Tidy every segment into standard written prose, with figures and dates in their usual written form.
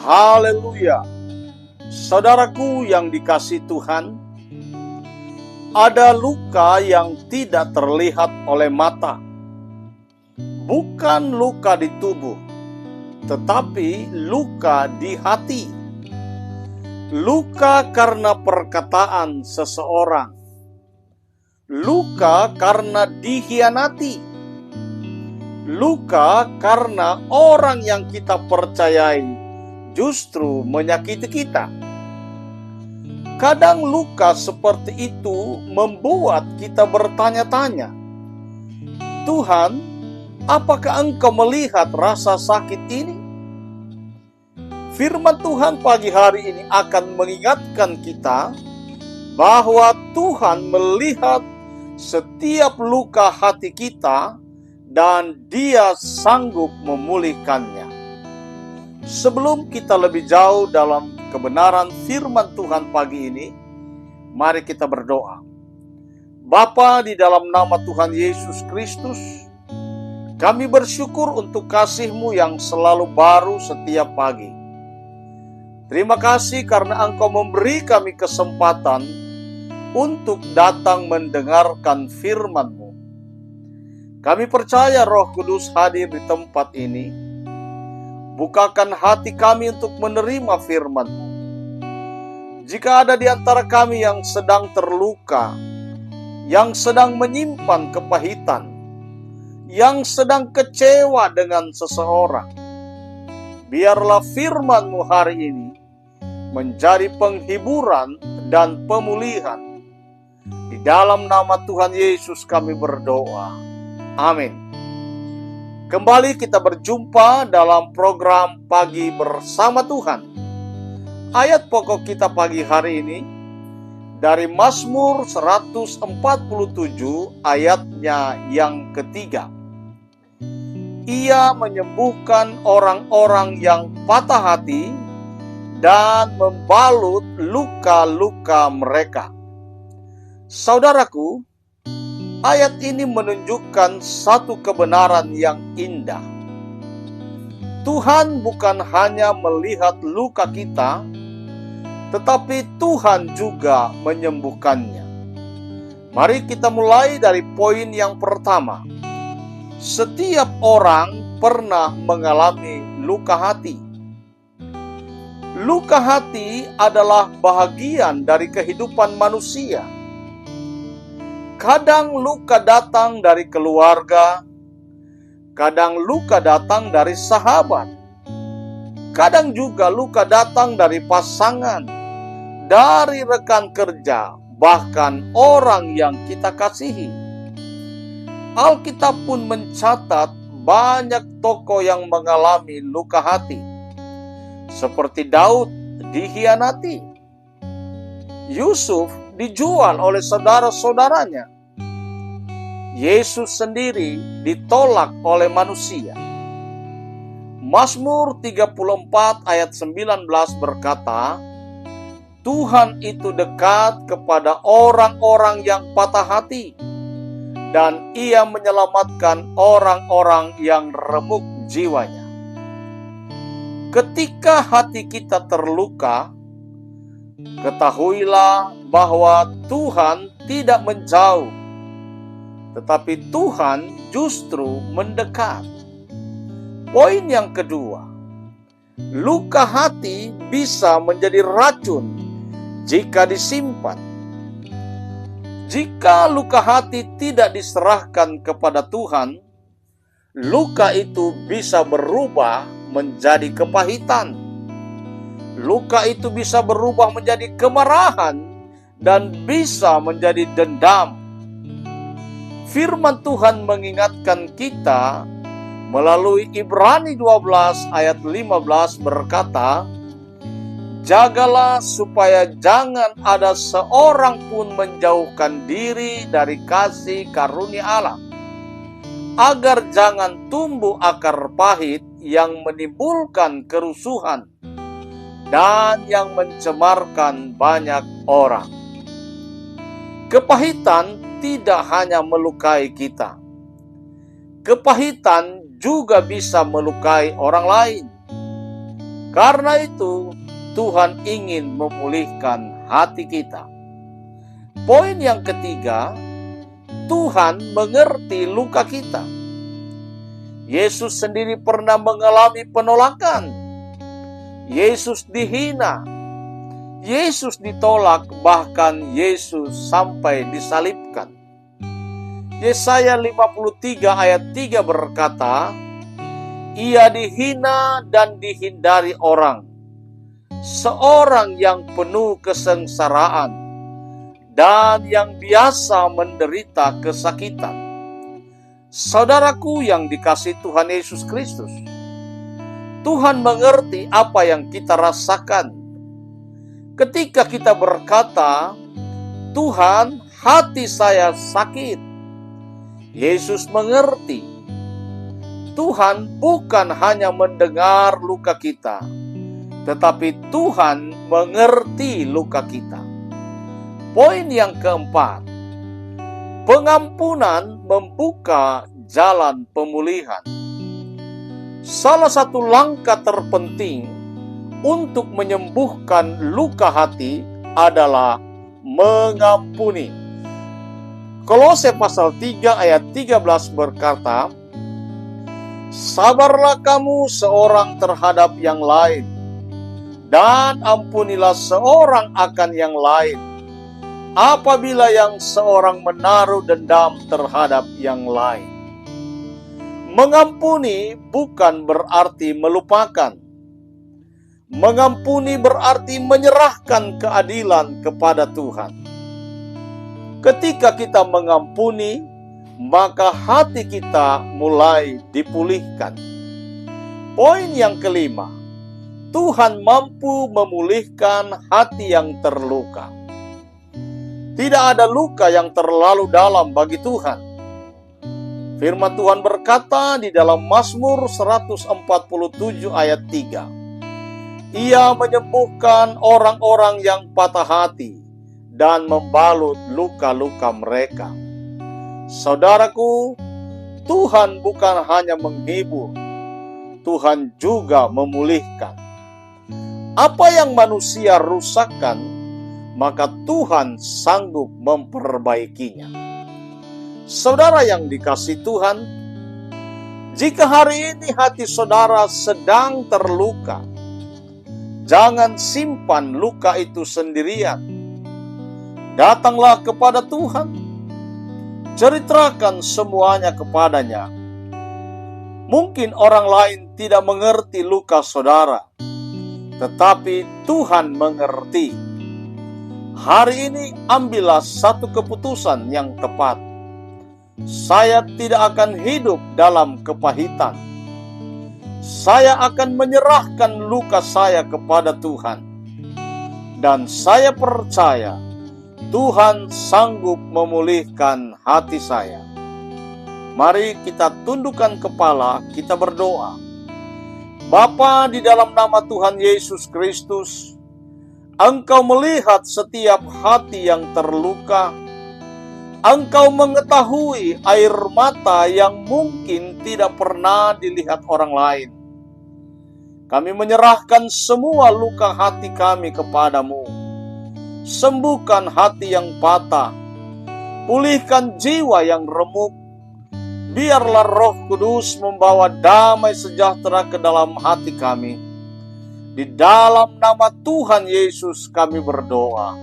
Haleluya. Saudaraku yang dikasihi Tuhan, ada luka yang tidak terlihat oleh mata. Bukan luka di tubuh, tetapi luka di hati. Luka karena perkataan seseorang. Luka karena dikhianati. Luka karena orang yang kita percayai justru menyakiti kita. Kadang luka seperti itu membuat kita bertanya-tanya, Tuhan, apakah Engkau melihat rasa sakit ini? Firman Tuhan pagi hari ini akan mengingatkan kita bahwa Tuhan melihat setiap luka hati kita dan Dia sanggup memulihkannya. Sebelum kita lebih jauh dalam kebenaran firman Tuhan pagi ini, mari kita berdoa. Bapa, di dalam nama Tuhan Yesus Kristus, kami bersyukur untuk kasih-Mu yang selalu baru setiap pagi. Terima kasih karena Engkau memberi kami kesempatan untuk datang mendengarkan firman-Mu. Kami percaya Roh Kudus hadir di tempat ini. Bukakan hati kami untuk menerima firman-Mu. Jika ada di antara kami yang sedang terluka, yang sedang menyimpan kepahitan, yang sedang kecewa dengan seseorang, biarlah firman-Mu hari ini menjadi penghiburan dan pemulihan. Di dalam nama Tuhan Yesus kami berdoa. Amin. Kembali kita berjumpa dalam program Pagi Bersama Tuhan. Ayat pokok kita pagi hari ini dari Mazmur 147 ayatnya yang ketiga. Ia menyembuhkan orang-orang yang patah hati dan membalut luka-luka mereka. Saudaraku, ayat ini menunjukkan satu kebenaran yang indah. Tuhan bukan hanya melihat luka kita, tetapi Tuhan juga menyembuhkannya. Mari kita mulai dari poin yang pertama. Setiap orang pernah mengalami luka hati. Luka hati adalah bahagian dari kehidupan manusia. Kadang luka datang dari keluarga, kadang luka datang dari sahabat, kadang juga luka datang dari pasangan, dari rekan kerja, bahkan orang yang kita kasihi. Alkitab pun mencatat banyak tokoh yang mengalami luka hati, seperti Daud dikhianati, Yusuf dijual oleh saudara-saudaranya, Yesus sendiri ditolak oleh manusia. Mazmur 34 ayat 19 berkata, Tuhan itu dekat kepada orang-orang yang patah hati, dan Ia menyelamatkan orang-orang yang remuk jiwanya. Ketika hati kita terluka, ketahuilah bahwa Tuhan tidak menjauh, tetapi Tuhan justru mendekat. Poin yang kedua, luka hati bisa menjadi racun jika disimpan. Jika luka hati tidak diserahkan kepada Tuhan, luka itu bisa berubah menjadi kepahitan. Luka itu bisa berubah menjadi kemarahan dan bisa menjadi dendam. Firman Tuhan mengingatkan kita melalui Ibrani 12 ayat 15 berkata, jagalah supaya jangan ada seorang pun menjauhkan diri dari kasih karunia Allah, agar jangan tumbuh akar pahit yang menimbulkan kerusuhan dan yang mencemarkan banyak orang. Kepahitan tidak hanya melukai kita. Kepahitan juga bisa melukai orang lain. Karena itu, Tuhan ingin memulihkan hati kita. Poin yang ketiga, Tuhan mengerti luka kita. Yesus sendiri pernah mengalami penolakan. Yesus dihina. Yesus ditolak, bahkan Yesus sampai disalibkan. Yesaya 53 ayat 3 berkata, Ia dihina dan dihindari orang, seorang yang penuh kesengsaraan dan yang biasa menderita kesakitan. Saudaraku yang dikasihi Tuhan Yesus Kristus, Tuhan mengerti apa yang kita rasakan. Ketika kita berkata, Tuhan, hati saya sakit, Yesus mengerti. Tuhan bukan hanya mendengar luka kita, tetapi Tuhan mengerti luka kita. Poin yang keempat, pengampunan membuka jalan pemulihan. Salah satu langkah terpenting untuk menyembuhkan luka hati adalah mengampuni. Kolose pasal 3 ayat 13 berkata, Sabarlah kamu seorang terhadap yang lain, dan ampunilah seorang akan yang lain, apabila yang seorang menaruh dendam terhadap yang lain. Mengampuni bukan berarti melupakan. Mengampuni berarti menyerahkan keadilan kepada Tuhan. Ketika kita mengampuni, maka hati kita mulai dipulihkan. Poin yang kelima, Tuhan mampu memulihkan hati yang terluka. Tidak ada luka yang terlalu dalam bagi Tuhan. Firman Tuhan berkata di dalam Mazmur 147 ayat 3, Ia menyembuhkan orang-orang yang patah hati dan membalut luka-luka mereka. Saudaraku, Tuhan bukan hanya menghibur, Tuhan juga memulihkan. Apa yang manusia rusakkan, maka Tuhan sanggup memperbaikinya. Saudara yang dikasihi Tuhan, jika hari ini hati saudara sedang terluka, jangan simpan luka itu sendirian. Datanglah kepada Tuhan. Ceritakan semuanya kepadanya. Mungkin orang lain tidak mengerti luka saudara, tetapi Tuhan mengerti. Hari ini ambillah satu keputusan yang tepat. Saya tidak akan hidup dalam kepahitan. Saya akan menyerahkan luka saya kepada Tuhan. Dan saya percaya Tuhan sanggup memulihkan hati saya. Mari kita tundukkan kepala, kita berdoa. Bapa, di dalam nama Tuhan Yesus Kristus, Engkau melihat setiap hati yang terluka. Engkau mengetahui air mata yang mungkin tidak pernah dilihat orang lain. Kami menyerahkan semua luka hati kami kepadamu. Sembuhkan hati yang patah, pulihkan jiwa yang remuk. Biarlah Roh Kudus membawa damai sejahtera ke dalam hati kami. Di dalam nama Tuhan Yesus kami berdoa.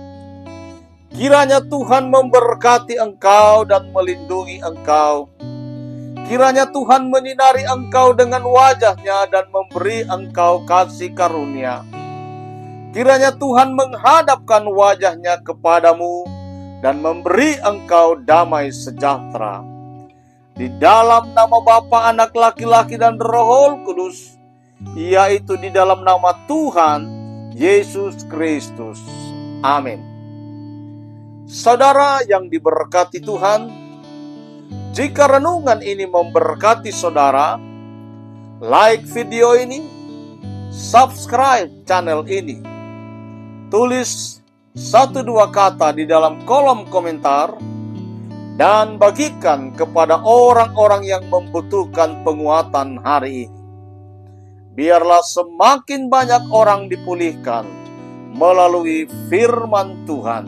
Kiranya Tuhan memberkati engkau dan melindungi engkau. Kiranya Tuhan menyinari engkau dengan wajah-Nya dan memberi engkau kasih karunia. Kiranya Tuhan menghadapkan wajah-Nya kepadamu dan memberi engkau damai sejahtera. Di dalam nama Bapa, Anak laki-laki dan Roh Kudus, yaitu di dalam nama Tuhan Yesus Kristus. Amin. Saudara yang diberkati Tuhan, jika renungan ini memberkati saudara, like video ini, subscribe channel ini. Tulis 1-2 kata di dalam kolom komentar dan bagikan kepada orang-orang yang membutuhkan penguatan hari ini. biarlah semakin banyak orang dipulihkan melalui firman Tuhan.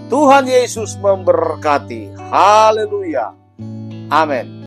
Tuhan Yesus memberkati. Haleluya. Amin.